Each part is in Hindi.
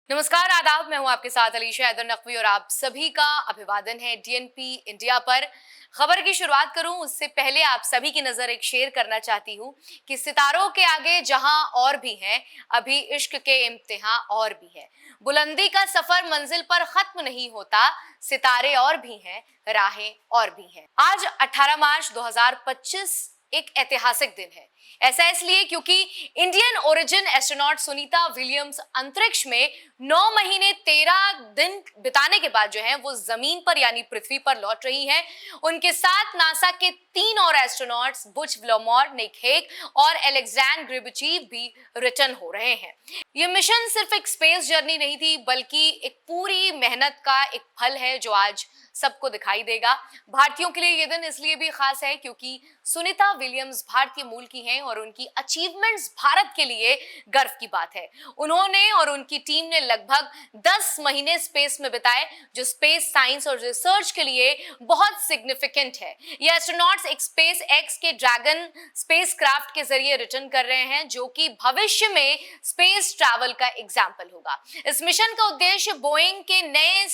नमस्कार, आदाब। मैं हूं आपके साथ अलीशा हैदर नकवी और आप सभी का अभिवादन है डीएनपी इंडिया पर। खबर की शुरुआत करूं उससे पहले आप सभी की नजर एक शेयर करना चाहती हूं कि सितारों के आगे जहां और भी हैं, अभी इश्क के इम्तिहान और भी है। बुलंदी का सफर मंजिल पर खत्म नहीं होता, सितारे और भी हैं, राहें और भी हैं। आज 18 मार्च 2025 एक ऐतिहासिक दिन है। ऐसा इसलिए क्योंकि Indian origin astronaut Sunita Williams अंतरिक्ष में 9 महीने 13 दिन बिताने के बाद जो है वो जमीन पर यानी पृथ्वी पर लौट रही हैं। उनके साथ नासा के 3 और एस्ट्रोनॉट्स बुच व्लामर, निक हेग और अलेक्जेंडर ग्रिबचीव भी रिटर्न हो रहे हैं। ये मिशन सिर्फ एक स्पेस जर्नी नहीं थी, बल्कि एक पूरी मेहनत का एक फल है जो आज सबको दिखाई देगा। भारतीयों के लिए ये दिन इसलिए भी खास है क्योंकि सुनीता विलियम्स भारतीय मूल की हैं और उनकी अचीवमेंट्स भारत के लिए गर्व की बात है। उन्होंने और उनकी टीम ने लगभग 10 महीने स्पेस में बिताए, जो स्पेस साइंस और रिसर्च के लिए बहुत सिग्निफिकेंट है। ये एस्ट्रोनॉट्स एक स्पेस एक्स के ड्रैगन स्पेसक्राफ्ट के जरिए रिटर्न कर रहे हैं, जो कि भविष्य में स्पेस ट्रैवल का एग्जाम्पल होगा। इस मिशन का उद्देश्य बोइंग के नए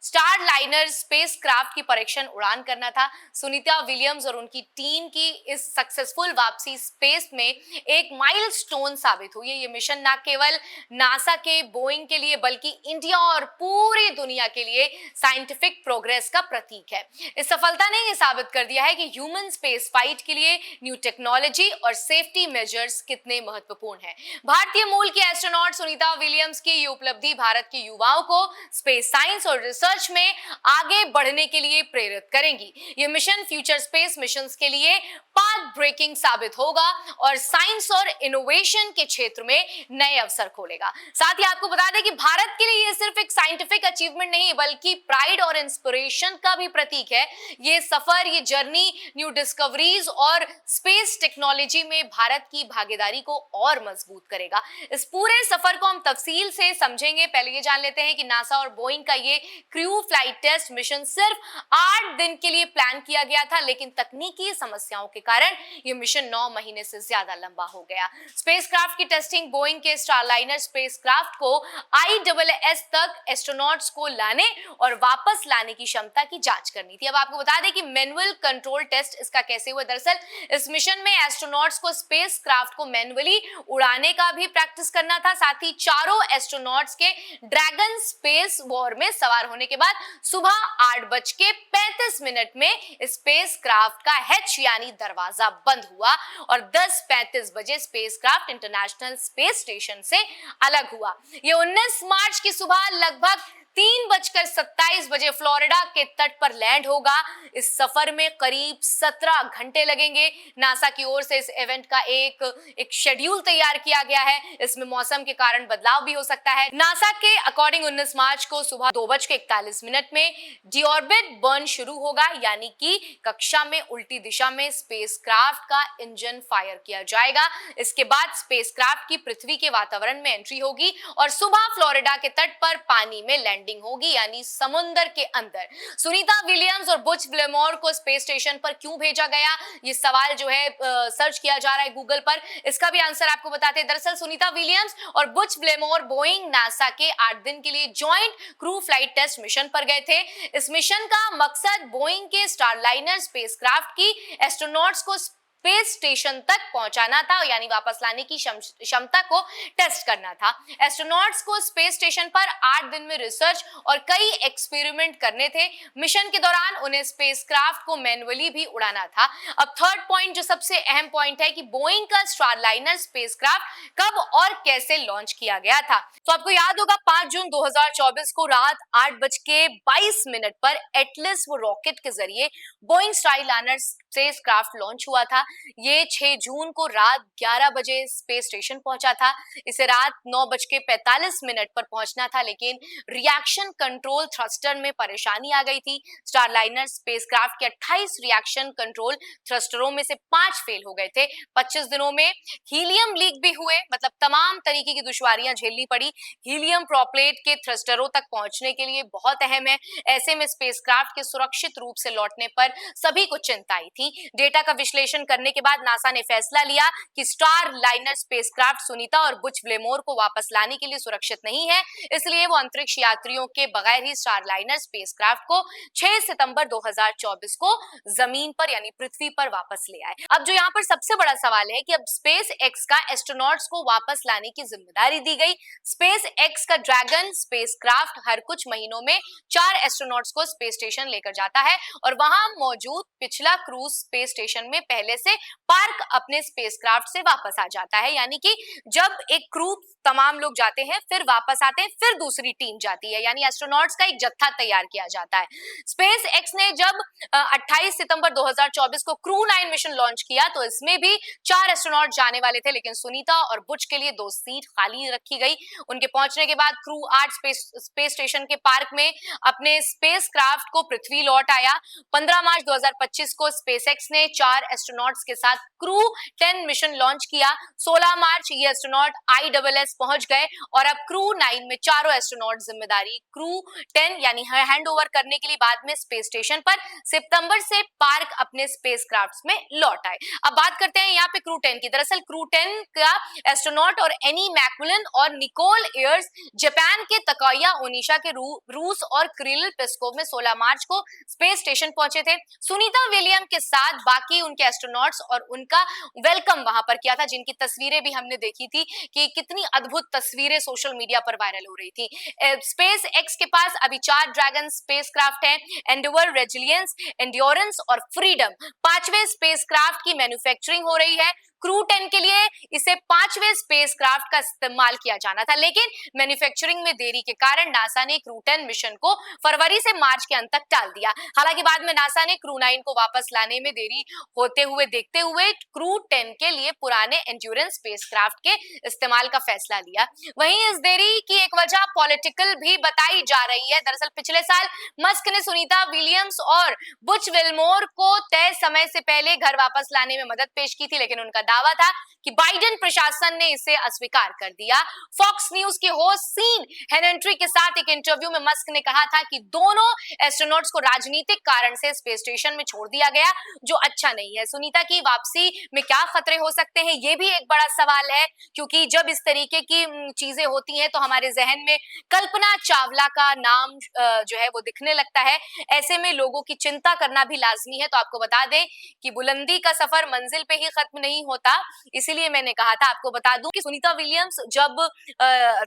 स्टार लाइनर स्पेसक्राफ्ट की परीक्षण उड़ान करना था। सुनीता विलियम्स और उनकी टीम की इस सक्सेसफुल वापसी स्पेस में एक माइलस्टोन साबित हुई है। ये मिशन न केवल नासा के बोइंग के लिए बल्कि इंडिया और पूरी दुनिया के लिए साइंटिफिक प्रोग्रेस का प्रतीक है। इस सफलता ने यह साबित कर दिया है कि ह्यूमन स्पेस फाइट के लिए न्यू टेक्नोलॉजी और सेफ्टी मेजर्स कितने महत्वपूर्ण हैं। भारतीय मूल की एस्ट्रोनॉट सुनीता विलियम्स की ये उपलब्धि भारत के युवाओं को स्पेस साइंस और रिसर्च में आगे बढ़ने के लिए प्रेरित करेंगी। ये मिशन फ्यूचर स्पेस मिशंस के लिए पाथ ब्रेकिंग साबित होगा और साइंस और इनोवेशन के क्षेत्र में नए अवसर खोलेगा। साथ ही आपको बता दें कि भारत के लिए ये सिर्फ एक साइंटिफिक अचीवमेंट नहीं बल्कि प्राइड और इंस्पिरेशन का भी प्रतीक है। ये सफर, ये जर्नी न्यू डिस्कवरीज और स्पेस टेक्नोलॉजी में भारत की भागीदारी को और मजबूत करेगा। इस पूरे सफर को हम तफसील से समझेंगे। पहले ये जान लेते हैं कि नासा और बोइंग का ये क्रू फ्लाइट टेस्ट मिशन सिर्फ 8 दिन के लिए प्लान किया गया था, लेकिन तकनीकी समस्याओं के कारण यह मिशन 9 महीने से ज्यादा लंबा हो गया। स्पेसक्राफ्ट की टेस्टिंग बोइंग के स्टारलाइनर स्पेसक्राफ्ट को ISS तक एस्ट्रोनॉट्स को लाने और वापस लाने की क्षमता की जांच करनी थी। अब आपको बता दें कि मैनुअल कंट्रोल टेस्ट इसका कैसे हुआ। दरअसल इस मिशन में एस्ट्रोनॉट्स को स्पेसक्राफ्ट को मैनुअली उड़ाने का भी प्रैक्टिस करना था। साथ ही चारों एस्ट्रोनॉट्स के ड्रैगन स्पेस वॉर में सवार होने के बाद सुबह 8:35 में स्पेसक्राफ्ट का हैच यानी दरवाजा बंद हुआ और 10:35 बजे स्पेसक्राफ्ट इंटरनेशनल स्पेस स्टेशन से अलग हुआ। ये 19 मार्च की सुबह लगभग 3:27 बजे फ्लोरिडा के तट पर लैंड होगा। इस सफर में करीब 17 घंटे लगेंगे। नासा की ओर से इस इवेंट का एक शेड्यूल तैयार किया गया है। इसमें मौसम के कारण बदलाव भी हो सकता है। नासा के अकॉर्डिंग 19 मार्च को सुबह 2:41 में डीऑर्बिट बर्न शुरू होगा, यानी कि कक्षा में उल्टी दिशा में स्पेसक्राफ्ट का इंजन फायर किया जाएगा। इसके बाद स्पेसक्राफ्ट की पृथ्वी के वातावरण में एंट्री होगी और सुबह फ्लोरिडा के तट पर पानी में लैंडिंग होगी, यानी समुद्र के अंदर। सुनीता विलियम्स और बुच व्लामर को स्पेस स्टेशन पर क्यों भेजा गया, ये सवाल जो है सर्च किया जा रहा है गूगल पर। इसका भी आंसर आपको बताते हैं। दरअसल सुनीता विलियम्स और बुच व्लामर बोइंग नासा के 8 दिन के लिए joint crew flight test mission पर गए थे। इस मिशन का मकसद बोइंग के स्टारलाइनर स्पेसक्राफ्ट की एस्ट्रोनॉट्स को स्पेस स्टेशन तक पहुंचाना था, यानी वापस लाने की क्षमता को टेस्ट करना था। एस्ट्रोनॉट्स को स्पेस स्टेशन पर 8 दिन में रिसर्च और कई एक्सपेरिमेंट करने थे। मिशन के दौरान उन्हें स्पेसक्राफ्ट को मैन्युअली भी उड़ाना था। अब थर्ड पॉइंट, जो सबसे अहम पॉइंट है कि बोइंग का स्टारलाइनर स्पेसक्राफ्ट कब और कैसे लॉन्च किया गया था। तो आपको याद होगा 5 जून 2024 को रात 8:22 पर एटलस वो रॉकेट के जरिए बोइंग स्टारलाइनर स्पेसक्राफ्ट लॉन्च हुआ था। ये 6 जून को रात 11 बजे स्पेस स्टेशन पहुंचा था। इसे रात 9:45 पर पहुंचना था, लेकिन रिएक्शन कंट्रोल थ्रस्टर में परेशानी आ गई थी। स्टारलाइनर स्पेसक्राफ्ट के 28 रिएक्शन कंट्रोल थ्रस्टरों में से 5 फेल हो गए थे। 25 दिनों में हीलियम लीक भी हुए, मतलब तमाम तरीके की दुश्वारियां झेलनी पड़ी। हीलियम प्रोपलेट के थ्रस्टरों तक पहुंचने के लिए बहुत अहम है। ऐसे में स्पेसक्राफ्ट के सुरक्षित रूप से लौटने पर सभी को चिंता आई थी। थी। डेटा का विश्लेषण करने के बाद नासा ने फैसला लिया कि स्टार लाइनर स्पेसक्राफ्ट सुनीता और बुच विलेमोर को वापस लाने के लिए सुरक्षित नहीं है, इसलिए वो अंतरिक्ष यात्रियों के बगैर ही स्टार लाइनर स्पेसक्राफ्ट को 6 सितंबर 2024 को जमीन पर यानी पृथ्वी पर वापस ले आए। अब जो यहाँ पर सबसे बड़ा सवाल है कि अब स्पेस एक्स का एस्ट्रोनॉट्स को वापस लाने की जिम्मेदारी दी गई। स्पेस एक्स का ड्रैगन स्पेसक्राफ्ट हर कुछ महीनों में 4 एस्ट्रोनॉट्स को स्पेस स्टेशन लेकर जाता है और वहां मौजूद पिछला क्रूज स्पेस स्टेशन में पहले से पार्क अपने स्पेसक्राफ्ट से वापस आ जाता है। यानी कि जब एक क्रू तमाम लोग जाते हैं फिर वापस आते हैं, फिर दूसरी टीम जाती है, यानी एस्ट्रोनॉट्स का एक जत्था तैयार किया जाता है। स्पेस एक्स ने जब 28 सितंबर 2024 को क्रू 9 मिशन लॉन्च किया तो इसमें भी 4 एस्ट्रोनॉट जाने वाले थे, लेकिन सुनीता और बुच के लिए 2 सीट खाली रखी गई। उनके पहुंचने के बाद क्रू 8 स्पेस स्टेशन के पार्क में अपने स्पेसक्राफ्ट को पृथ्वी लौट आया। 15 मार्च 2025 को स्पेसएक्स ने 4 एस्ट्रोनॉट्स के साथ क्रू 10 मिशन लॉन्च किया। 16 मार्च ये एस्ट्रोनॉट ISS पहुंच गए और अब क्रू 9 में चारों एस्ट्रोनॉट जिम्मेदारी क्रू 10 यानी हैंड ओवर करने के लिए बाद में स्पेस स्टेशन पर सितंबर से पार्क अपने स्पेसक्राफ्ट्स में लौट आए। अब बात करते हैं यहाँ पे क्रू 10 की। दरअसल क्रू 10 का एस्ट्रोनॉट और एनी मैकमिलन और निकोल एयर्स जापान के तकाया ओनिशा के रूस और क्रिल पेस्कोव में 16 मार्च को स्पेस स्टेशन पहुंचे थे। सुनीता विलियम के साथ बाकी उनके एस्ट्रोनॉट्स और उनका वेलकम वहां पर किया था, जिनकी तस्वीरें भी हमने देखी थी कि कितनी अद्भुत तस्वीरें सोशल मीडिया पर वायरल हो रही थी। स्पेस एक्स के पास अभी 4 ड्रैगन स्पेसक्राफ्ट हैं, एंडेवर, रेजिलियंस, एंड्योरेंस और फ्रीडम। 5वें स्पेसक्राफ्ट की मैन्युफैक्चरिंग हो रही है। क्रू 10 के लिए इसे 5वें स्पेसक्राफ्ट का इस्तेमाल किया जाना था, लेकिन मैन्युफैक्चरिंग में देरी के कारण नासा ने क्रू 10 मिशन को फरवरी से मार्च के अंत तक टाल दिया। हालांकि बाद में नासा ने क्रू 9 को वापस लाने में देरी होते हुए देखते हुए क्रू 10 के लिए पुराने एंड्योरेंस स्पेसक्राफ्ट के इस्तेमाल का फैसला लिया। वहीं इस देरी की एक वजह पॉलिटिकल भी बताई जा रही है। दरअसल पिछले साल मस्क ने सुनीता विलियम्स और बुच विलमोर को तय समय से पहले घर वापस लाने में मदद पेश की थी, लेकिन उनका दावा था कि बाइडेन प्रशासन ने इसे अस्वीकार कर दिया। फॉक्स न्यूज के होस्ट सीन हेनेंट्री के साथ एक इंटरव्यू में मस्क ने कहा था कि दोनों एस्ट्रोनॉट्स को राजनीतिक कारण से स्पेस स्टेशन में छोड़ दिया गया, जो अच्छा नहीं है। सुनीता की वापसी में क्या खतरे हो सकते हैं, ये भी एक बड़ा सवाल है, क्योंकि जब इस तरीके की चीजें होती हैं तो हमारे जहन में कल्पना चावला का नाम जो है वो दिखने लगता है। ऐसे में लोगों की चिंता करना भी लाजमी है। तो आपको बता दें कि बुलंदी का सफर मंजिल पे ही खत्म नहीं होता, इसीलिए मैंने कहा था। आपको बता दूं कि सुनीता विलियम्स जब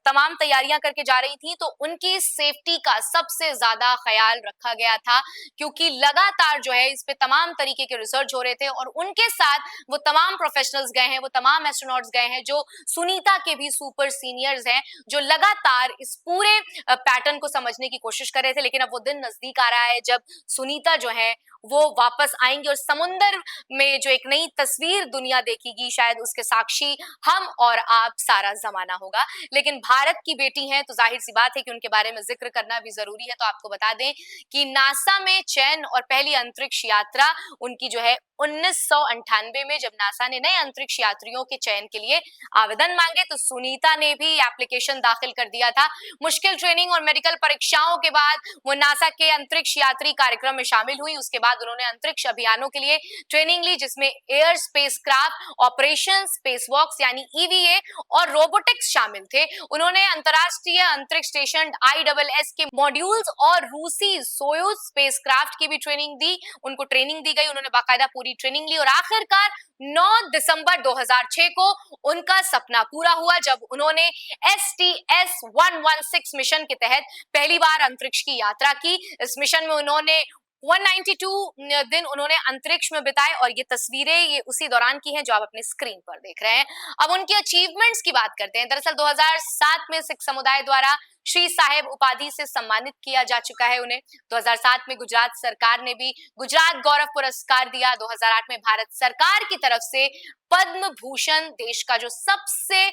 तमाम तैयारियां करके जा रही थी तो उनकी सेफ्टी का सबसे ज्यादा ख्याल रखा गया था, क्योंकि लगातार जो है इस पे तमाम तरीके के रिसर्च हो रहे थे और उनके साथ वो तमाम प्रोफेशनल्स गए हैं, वो तमाम एस्ट्रोनॉट्स गए हैं जो सुनीता के भी सुपर सीनियर्स हैं, जो लगातार इस पूरे पैटर्न को समझने की कोशिश कर रहे थे। लेकिन अब वो दिन नजदीक आ रहा है जब सुनीता जो है वो वापस आएंगे और समुंदर में जो एक नई तस्वीर दुनिया देखेगी, शायद उसके साक्षी हम और आप सारा जमाना होगा। लेकिन भारत की बेटी हैं तो जाहिर सी बात है कि उनके बारे में जिक्र करना भी जरूरी है। तो आपको बता दें कि नासा में चयन और पहली अंतरिक्ष यात्रा उनकी जो है 1998 में, जब नासा ने नए अंतरिक्ष यात्रियों के चयन के लिए आवेदन मांगे तो सुनीता ने भी एप्लीकेशन दाखिल कर दिया था। मुश्किल ट्रेनिंग और मेडिकल परीक्षाओं के बाद वो नासा के अंतरिक्ष यात्री कार्यक्रम में शामिल हुई। उसके बाद उन्होंने अंतरिक्ष अभियानों के लिए ट्रेनिंग ली, जिसमें एयर स्पेसक्राफ्ट ऑपरेशन, स्पेसवॉक्स यानी EVA और रोबोटिक्स शामिल थे। उन्होंने अंतरराष्ट्रीय अंतरिक्ष स्टेशन ISS के मॉड्यूल्स और रूसी सोयूज स्पेसक्राफ्ट की भी ट्रेनिंग दी। उनको ट्रेनिंग दी गई, उन्होंने बाकायदा पूरी ट्रेनिंग ली और आखिरकार 9 दिसंबर 2006 को उनका सपना पूरा हुआ जब उन्होंने STS-116 मिशन के तहत पहली बार अंतरिक्ष की यात्रा की। इस मिशन में उन्होंने 192 दिन उन्होंने अंतरिक्ष में बिताए और ये तस्वीरें ये उसी दौरान की हैं जो आप अपने स्क्रीन पर देख रहे हैं। अब उनकी अचीवमेंट्स की बात करते हैं। दरअसल 2007 में सिख समुदाय द्वारा श्री साहेब उपाधि से सम्मानित किया जा चुका है उन्हें। 2007 में गुजरात सरकार ने भी गुजरात गौरव पुरस्कार दिया। 2008 में भारत सरकार की तरफ से पद्म भूषण, देश का जो सबसे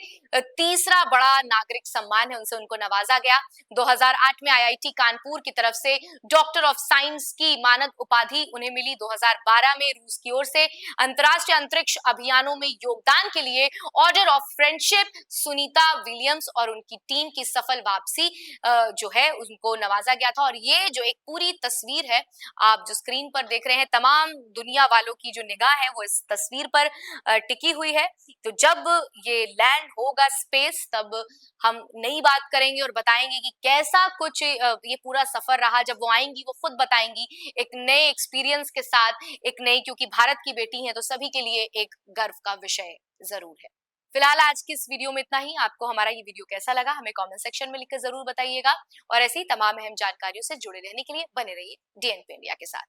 तीसरा बड़ा नागरिक सम्मान है, उनसे उनको नवाजा गया। 2008 में IIT कानपुर की तरफ से डॉक्टर ऑफ साइंस की मानद उपाधि उन्हें मिली। 2012 में रूस की ओर से अंतरराष्ट्रीय अंतरिक्ष अभियानों में योगदान के लिए order of friendship Sunita Williams और उनकी टीम की सफल वापसी से जो है उनको नवाजा गया था। और ये जो एक पूरी तस्वीर है, आप जो स्क्रीन पर देख रहे हैं, तमाम दुनिया वालों की जो निगाह है वो इस तस्वीर पर टिकी हुई है। तो जब ये लैंड होगा स्पेस, तब हम नई बात करेंगे और बताएंगे कि कैसा कुछ ये पूरा सफर रहा। जब वो आएंगी वो खुद बताएंगी एक नए एक्सपीरियंस के साथ, एक नई, क्योंकि भारत की बेटी हैं तो सभी के लिए एक गर्व का विषय जरूर है। फिलहाल आज की इस वीडियो में इतना ही। आपको हमारा ये वीडियो कैसा लगा हमें कमेंट सेक्शन में लिखकर जरूर बताइएगा, और ऐसी तमाम अहम जानकारियों से जुड़े रहने के लिए बने रहिए डीएनपी इंडिया के साथ।